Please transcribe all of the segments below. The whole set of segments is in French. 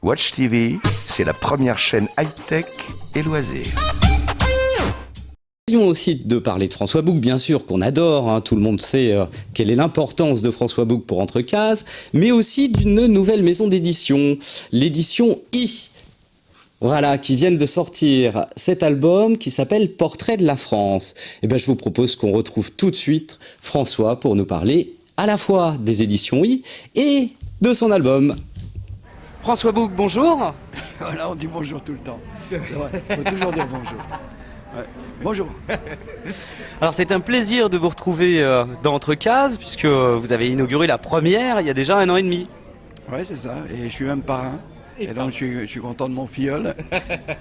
Watch TV, c'est la première chaîne high-tech et loisirs. Nous aussi de parler de François Bouc, bien sûr, qu'on adore, hein, tout le monde sait quelle est l'importance de François Bouc pour Entre Cases, mais aussi d'une nouvelle maison d'édition, l'édition I. Voilà, qui viennent de sortir cet album qui s'appelle Portrait de la France. Et bien, je vous propose qu'on retrouve tout de suite François pour nous parler à la fois des éditions I et de son album. François Bouc, bonjour. Voilà, on dit bonjour tout le temps. C'est vrai, il faut toujours dire bonjour. Ouais. Bonjour. Alors c'est un plaisir de vous retrouver dans Entre Cases, puisque vous avez inauguré la première il y a déjà 1 an et demi. Oui, c'est ça, et je suis même parrain. Et donc je suis content de mon filleul.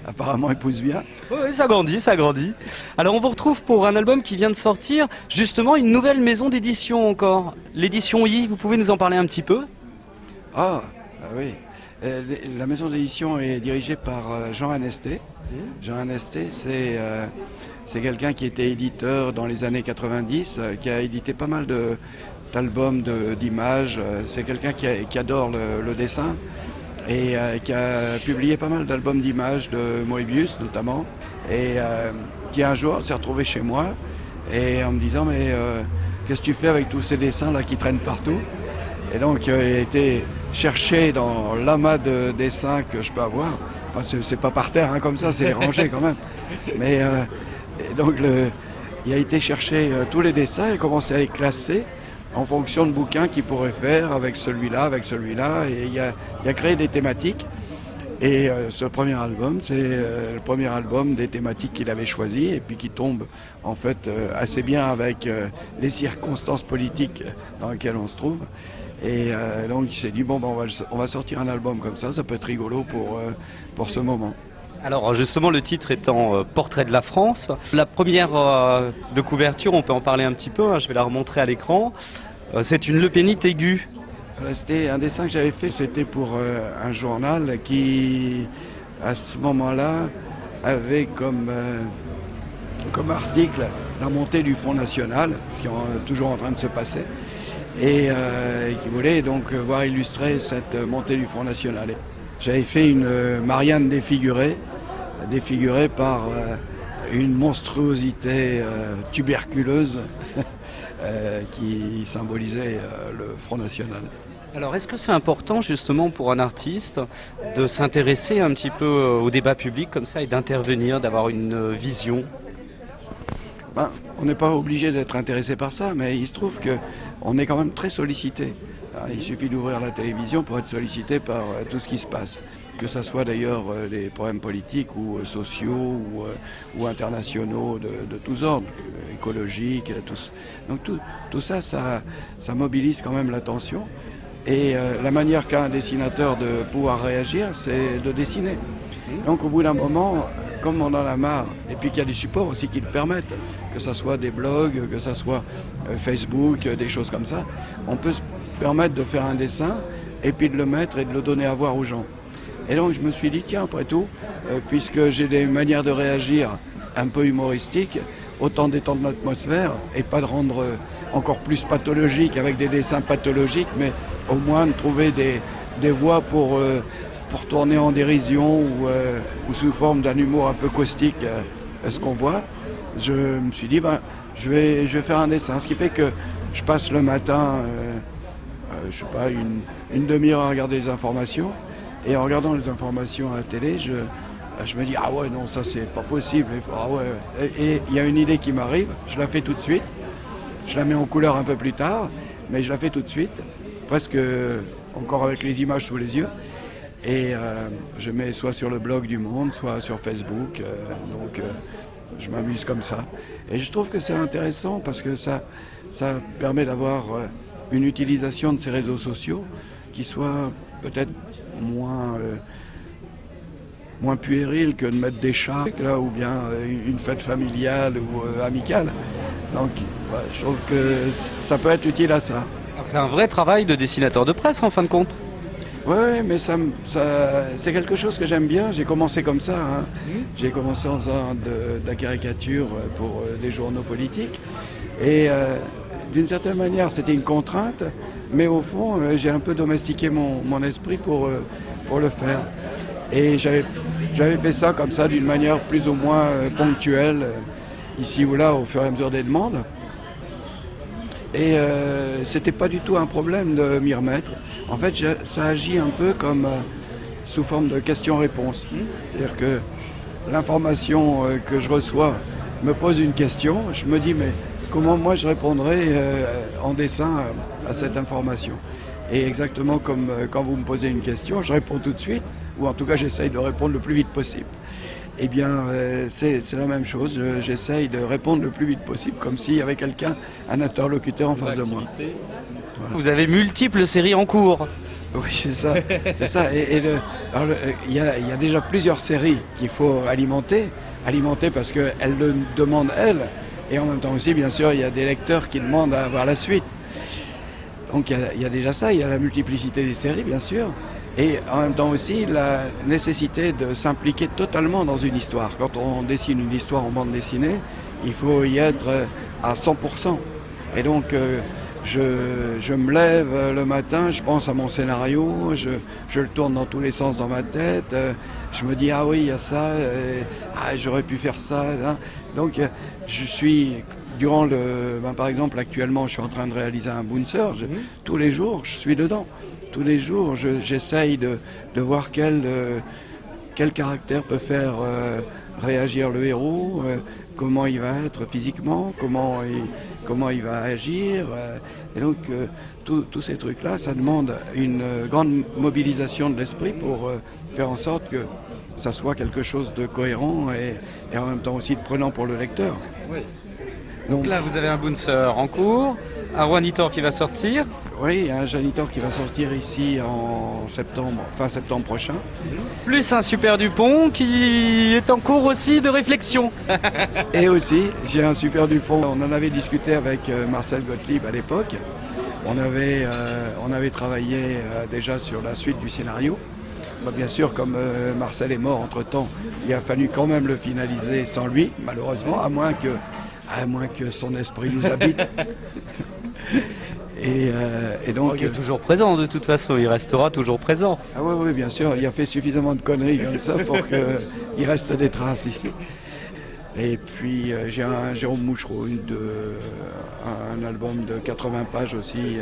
Apparemment il pousse bien. Oui, ça grandit, ça grandit. Alors on vous retrouve pour un album qui vient de sortir, justement une nouvelle maison d'édition encore, l'édition I. Vous pouvez nous en parler un petit peu? Oui. La maison d'édition est dirigée par Jean Anesté. Jean Anesté, c'est quelqu'un qui était éditeur dans les années 90, qui a édité pas mal d'albums, d'images. C'est quelqu'un qui adore le dessin et qui a publié pas mal d'albums d'images de Moebius notamment. Et qui un jour s'est retrouvé chez moi et en me disant mais qu'est-ce que tu fais avec tous ces dessins là qui traînent partout? Et donc il a été chercher dans l'amas de dessins que je peux avoir. Enfin, c'est pas par terre hein, comme ça, c'est rangé quand même. Mais donc il a été chercher tous les dessins et commencé à les classer en fonction de bouquins qu'il pourrait faire avec celui-là, et il a créé des thématiques. Et ce premier album, c'est le premier album des thématiques qu'il avait choisies et puis qui tombe en fait assez bien avec les circonstances politiques dans lesquelles on se trouve. Et donc il s'est dit bon, on va sortir un album comme ça peut être rigolo pour ce moment. Alors justement le titre étant Portrait de la France, la première de couverture, on peut en parler un petit peu, hein, je vais la remontrer à l'écran, c'est une lepénite aiguë. C'était un dessin que j'avais fait, c'était pour un journal qui à ce moment-là avait comme article la montée du Front National, ce qui est toujours en train de se passer. Et qui voulait donc voir illustrer cette montée du Front National. J'avais fait une Marianne défigurée par une monstruosité tuberculeuse qui symbolisait le Front National. Alors est-ce que c'est important justement pour un artiste de s'intéresser un petit peu au débat public comme ça et d'intervenir, d'avoir une vision ? On n'est pas obligé d'être intéressé par ça, mais il se trouve qu'on est quand même très sollicité. Il suffit d'ouvrir la télévision pour être sollicité par tout ce qui se passe. Que ce soit d'ailleurs des problèmes politiques ou sociaux ou internationaux de tous ordres, écologiques. Donc tout ça mobilise quand même l'attention. Et la manière qu'a un dessinateur de pouvoir réagir, c'est de dessiner. Donc au bout d'un moment, comme on en a marre, et puis qu'il y a des supports aussi qui le permettent, que ce soit des blogs, que ce soit Facebook, des choses comme ça, on peut se permettre de faire un dessin et puis de le mettre et de le donner à voir aux gens. Et donc je me suis dit, tiens, après tout, puisque j'ai des manières de réagir un peu humoristiques, autant détendre l'atmosphère et pas de rendre encore plus pathologique avec des dessins pathologiques, mais au moins de trouver des voies pour tourner en dérision ou sous forme d'un humour un peu caustique ce qu'on voit. Je me suis dit, je vais faire un dessin. Ce qui fait que je passe le matin, je sais pas, une demi-heure à regarder les informations. Et en regardant les informations à la télé, je me dis, ah ouais, non, ça c'est pas possible. Ah ouais. Et il y a une idée qui m'arrive, je la fais tout de suite. Je la mets en couleur un peu plus tard, mais je la fais tout de suite, presque encore avec les images sous les yeux. Et je mets soit sur le blog du Monde, soit sur Facebook. Donc je m'amuse comme ça. Et je trouve que c'est intéressant parce que ça permet d'avoir une utilisation de ces réseaux sociaux qui soit peut-être moins puérile que de mettre des chats là, ou bien une fête familiale ou amicale. Donc je trouve que ça peut être utile à ça. C'est un vrai travail de dessinateur de presse en fin de compte. Oui, mais c'est quelque chose que j'aime bien. J'ai commencé comme ça. Hein. J'ai commencé en faisant de la caricature pour des journaux politiques. Et d'une certaine manière, c'était une contrainte. Mais au fond, j'ai un peu domestiqué mon esprit pour pour le faire. Et j'avais fait ça comme ça d'une manière plus ou moins ponctuelle, ici ou là, au fur et à mesure des demandes. Et c'était pas du tout un problème de m'y remettre. En fait, ça agit un peu comme sous forme de questions-réponses. C'est-à-dire que l'information que je reçois me pose une question, je me dis mais comment moi je répondrais en dessin à cette information. Et exactement comme quand vous me posez une question, je réponds tout de suite, ou en tout cas j'essaye de répondre le plus vite possible. Eh bien, c'est la même chose. J'essaye de répondre le plus vite possible, comme s'il y avait quelqu'un, un interlocuteur en face de moi. Voilà. Vous avez multiples séries en cours. Oui, c'est ça. C'est ça. Il y a déjà plusieurs séries qu'il faut alimenter parce qu'elles le demandent elles. Et en même temps aussi, bien sûr, il y a des lecteurs qui demandent à avoir la suite. Donc il y a déjà ça. Il y a la multiplicité des séries, bien sûr. Et en même temps aussi, la nécessité de s'impliquer totalement dans une histoire. Quand on dessine une histoire en bande dessinée, il faut y être à 100%. Et donc, je me lève le matin, je pense à mon scénario, je le tourne dans tous les sens dans ma tête. Je me dis, ah oui, il y a ça, j'aurais pu faire ça. Hein. Donc, je suis... par exemple, actuellement, je suis en train de réaliser un Bouncer. Tous les jours, je suis dedans. Tous les jours, j'essaye de voir quel caractère peut faire réagir le héros, comment il va être physiquement, comment il va agir. Et donc, tous ces trucs-là, ça demande une grande mobilisation de l'esprit pour faire en sorte que ça soit quelque chose de cohérent et en même temps aussi de prenant pour le lecteur. Oui. Donc là, vous avez un Bouncer en cours, un Juanitor qui va sortir. Oui, un Janitor qui va sortir ici en fin septembre prochain. Plus un Super Dupont qui est en cours aussi de réflexion. Et aussi, j'ai un Super Dupont. On en avait discuté avec Marcel Gottlieb à l'époque. On avait travaillé déjà sur la suite du scénario. Bien sûr, comme Marcel est mort entre-temps, il a fallu quand même le finaliser sans lui, malheureusement, à moins que son esprit nous habite. Et donc, il est toujours présent de toute façon, il restera toujours présent. Ah oui, bien sûr, il a fait suffisamment de conneries comme ça pour qu'il reste des traces ici. Et puis j'ai un Jérôme Mouchereau, un album de 80 pages aussi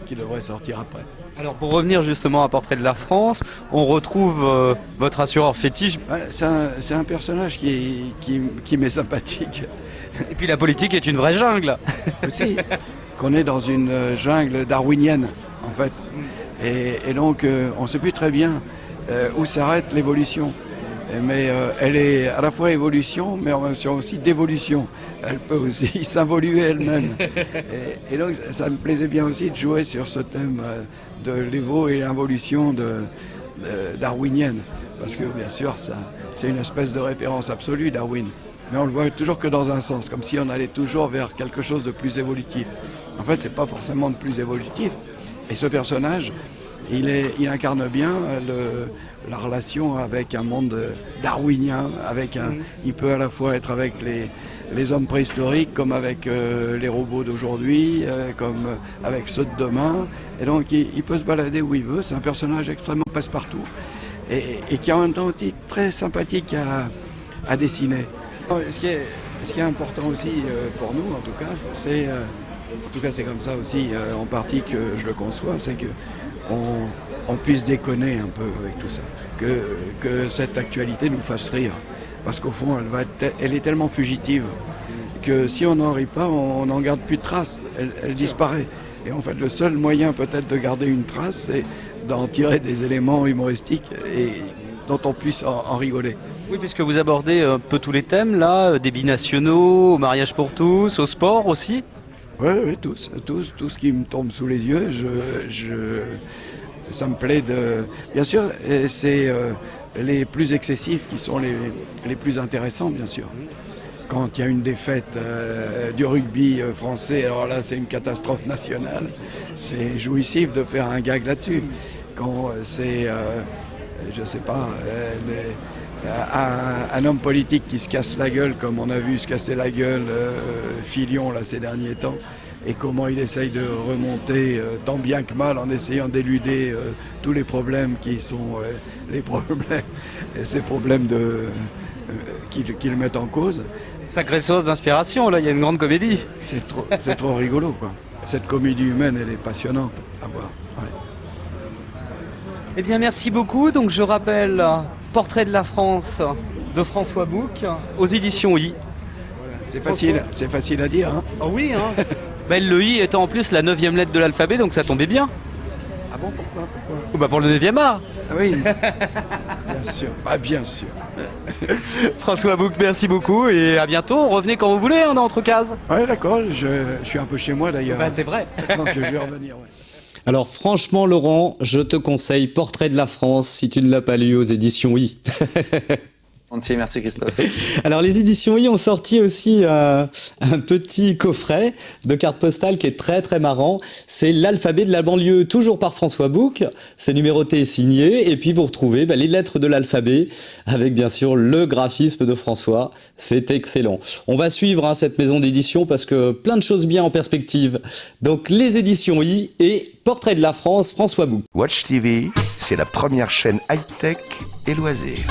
qui devrait sortir après. Alors pour revenir justement à Portrait de la France, on retrouve votre assureur fétiche. Ouais, c'est un personnage qui m'est sympathique. Et puis la politique est une vraie jungle. Aussi, qu'on est dans une jungle darwinienne en fait. Et donc on ne sait plus très bien où s'arrête l'évolution. Mais elle est à la fois évolution, mais en même temps aussi dévolution. Elle peut aussi s'involuer elle-même. Et donc ça me plaisait bien aussi de jouer sur ce thème de l'évo et l'involution darwinienne. Parce que bien sûr, c'est une espèce de référence absolue, Darwin. Mais on le voit toujours que dans un sens, comme si on allait toujours vers quelque chose de plus évolutif. En fait, c'est pas forcément de plus évolutif. Et ce personnage, il incarne bien la relation avec un monde darwinien. Il peut à la fois être avec les hommes préhistoriques, comme avec les robots d'aujourd'hui, comme avec ceux de demain. Et donc, il peut se balader où il veut. C'est un personnage extrêmement passe-partout. Et qui est en même temps aussi très sympathique à dessiner. Ce qui est important aussi pour nous, en tout cas, c'est comme ça aussi en partie que je le conçois, c'est qu'on puisse déconner un peu avec tout ça, que cette actualité nous fasse rire, parce qu'au fond elle est tellement fugitive que si on n'en rit pas, on n'en garde plus de traces, elle disparaît. Et en fait le seul moyen peut-être de garder une trace, c'est d'en tirer des éléments humoristiques et dont on puisse en rigoler. Oui, puisque vous abordez un peu tous les thèmes là, des binationaux, au mariage pour tous, au sport aussi. Oui, tout ce qui me tombe sous les yeux, ça me plaît de... Bien sûr, c'est les plus excessifs qui sont les plus intéressants, bien sûr. Quand il y a une défaite du rugby français, alors là, c'est une catastrophe nationale. C'est jouissif de faire un gag là-dessus. Quand c'est, je sais pas... un homme politique qui se casse la gueule, comme on a vu se casser la gueule Fillon là, ces derniers temps, et comment il essaye de remonter tant bien que mal en essayant d'éluder tous les problèmes qui sont les problèmes, et ces problèmes qui le mettent en cause. Sacrée source d'inspiration, là, il y a une grande comédie. C'est trop rigolo, quoi. Cette comédie humaine, elle est passionnante à voir. Ouais. Eh bien, merci beaucoup. Donc, je rappelle Portrait de la France de François Bouc aux éditions I. C'est facile à dire, hein. Ah oui, hein. Ben, le I étant en plus la 9e lettre de l'alphabet, donc ça tombait bien. Ah bon, pourquoi Oh, bah pour le 9e art. Ah oui, bien sûr. Ah, bien sûr. François Bouc, merci beaucoup et à bientôt. Revenez quand vous voulez, hein, dans Entrecases. Ouais, d'accord, je suis un peu chez moi d'ailleurs. Bah, c'est vrai. Donc je vais revenir, ouais. Alors franchement Laurent, je te conseille Portrait de la France si tu ne l'as pas lu aux éditions I. Entier, merci Christophe. Alors les éditions I ont sorti aussi un petit coffret de cartes postales qui est très très marrant. C'est l'alphabet de la banlieue, toujours par François Bouc. C'est numéroté et signé. Et puis vous retrouvez les lettres de l'alphabet avec bien sûr le graphisme de François. C'est excellent. On va suivre cette maison d'édition parce que plein de choses bien en perspective. Donc les éditions I et Portrait de la France, François Bouc. Watch TV, c'est la première chaîne high-tech et loisirs.